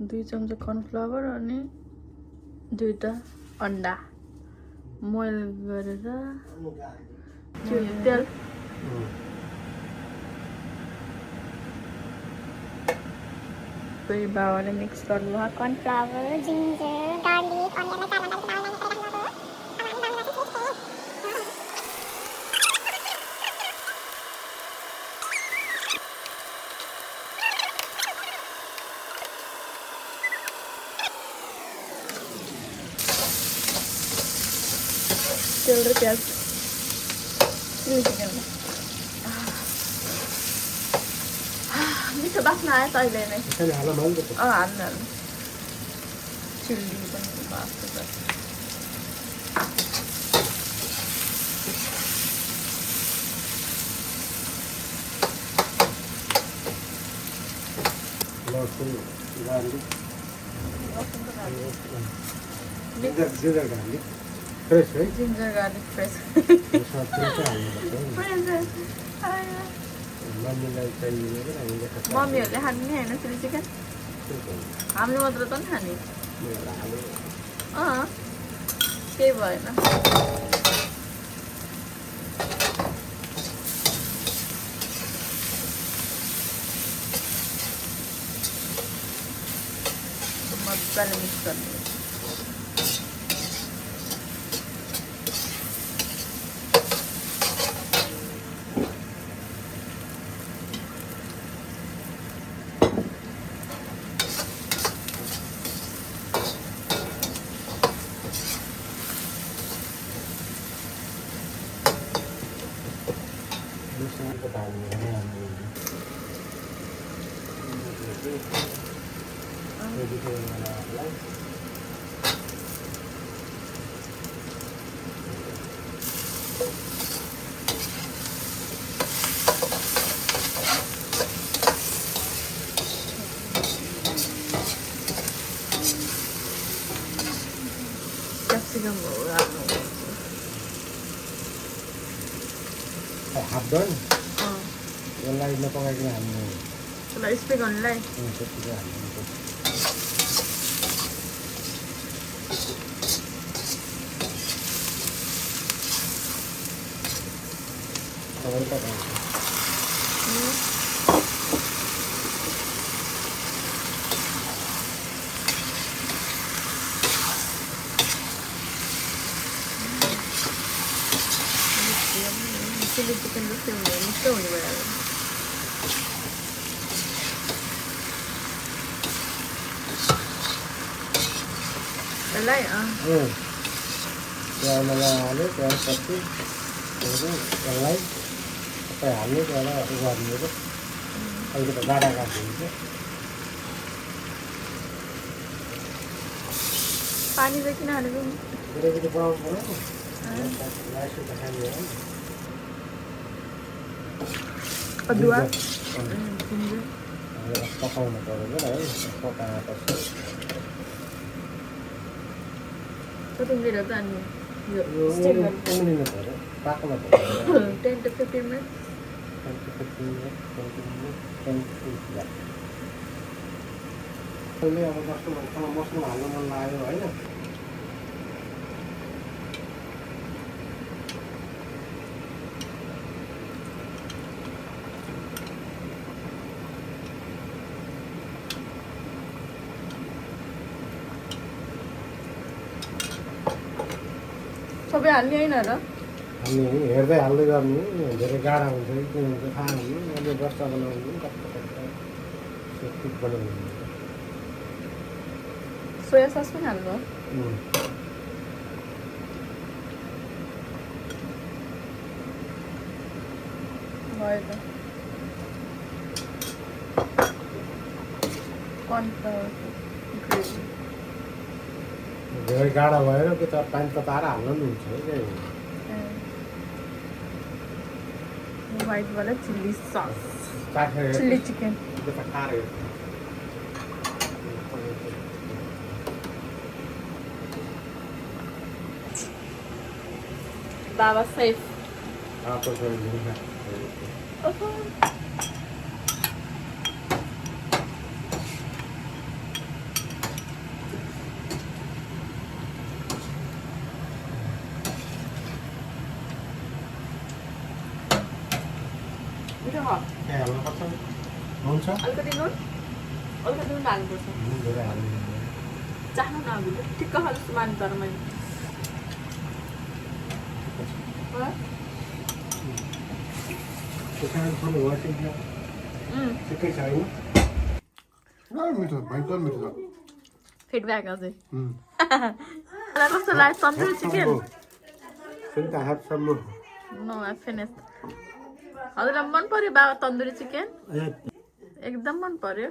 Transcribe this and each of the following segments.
2 चम्चा कर्नफ्लावर अनि 2टा अन्डा मोइल गरेर त्यो तेल फेरि बाबाले मिक्स गर्नुभयो कर्नफ्लावर जिन्जर गार्लिक तेल र प्याज चिल्ली चिकनमा मिठो बास्ना आयो त अहिले नै हाल्नु चिल्ली पनि बास्छ जिन्जर गार्लिक फ्रेस मम्मीहरूले खाने नि होइन चिल्ली चिकन हामीले मात्र त नि खाने केही भएन मजाले मिक्स गर्ने capsicum half done. यसलाई नपकाइकन हाल्नु त्यसलाई स्प्रे गर्नुलाई त्यतिकै हाल्नु चिल्ली चिकन जस्तै हुने मिठो हुने भयो यसलाई प्याजलाई हाल्यो प्याज पछि यसलाई सबै हाल्यो त्यसलाई उगार्नु अहिले त गाडा काटिदिन्छ पानी चाहिँ किन हालेको ग्रेभी त बनाउनु पर्यो लाइसो त खाने हो अदुवा पकाउनु पऱ्यो है पकाएपछि कतिखेर जाने यो उम्लिनु पऱ्यो पाक्नु पऱ्यो 10 to 15 minutes 10 to 15 minutes 10 to 15 minutes अहिले अब जस्तो मसला हाल्नु मन लाग्यो होइन सबै हाल्ने होइन र हामी हेर्दै हाल्दै गर्ने धेरै गाह्रो हुन्छ कि के हुन्छ थाहा हुनु अहिले बस्दा बनाउनु ठिक बनाउनु सोया सस पनि हाल्नु भयो त कर्नफ्लावर ग्रेभी धेरै गाढा भएर कि त पानी तताएर हाल्नु नि हुन्छ है व्हाइट वाला चिल्ली सॉस चाखेर चिल्ली चिकन त्यो त खाएर बाबा सेफ आपको छोड़ दूंगा मिठो भयो त्यहाँ हाल्नुपर्छ हुन्छ अलिकति नुन हाल्नुपर्छ नुन धेरै हाल्नु चाख्नु न अब ठिक्क खाल जस्तो मान्नु तर मैले त्यहाँ खानु भयो ठिकै छ होइन मिठो भयङ्कर मिठो छ फिडब्याक अझै कस्तो लाग्यो tandoori chicken Since I have some more. No I finished हजुरलाई मन पर्यो बाबा तन्दुरी चिकन एकदम मन पर्यो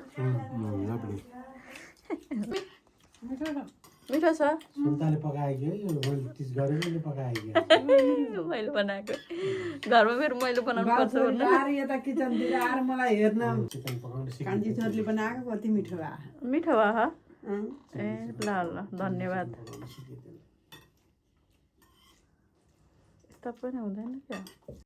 Lovely. मिठो छ सुन्ताले पकाएको यो मैले तिस गरेर पकाएको मैले बनाएको घरमा फेरि मैले बनाउनु पर्छ भन्नु यता किचनतिर आएर मलाई हेर्न चिकन पकाउनु सिक्नु कान्छी छोरीले बनाएको कति मिठो भयो मिठो भयो ए ल ल धन्यवाद यस्तो पनि हुँदैन क्या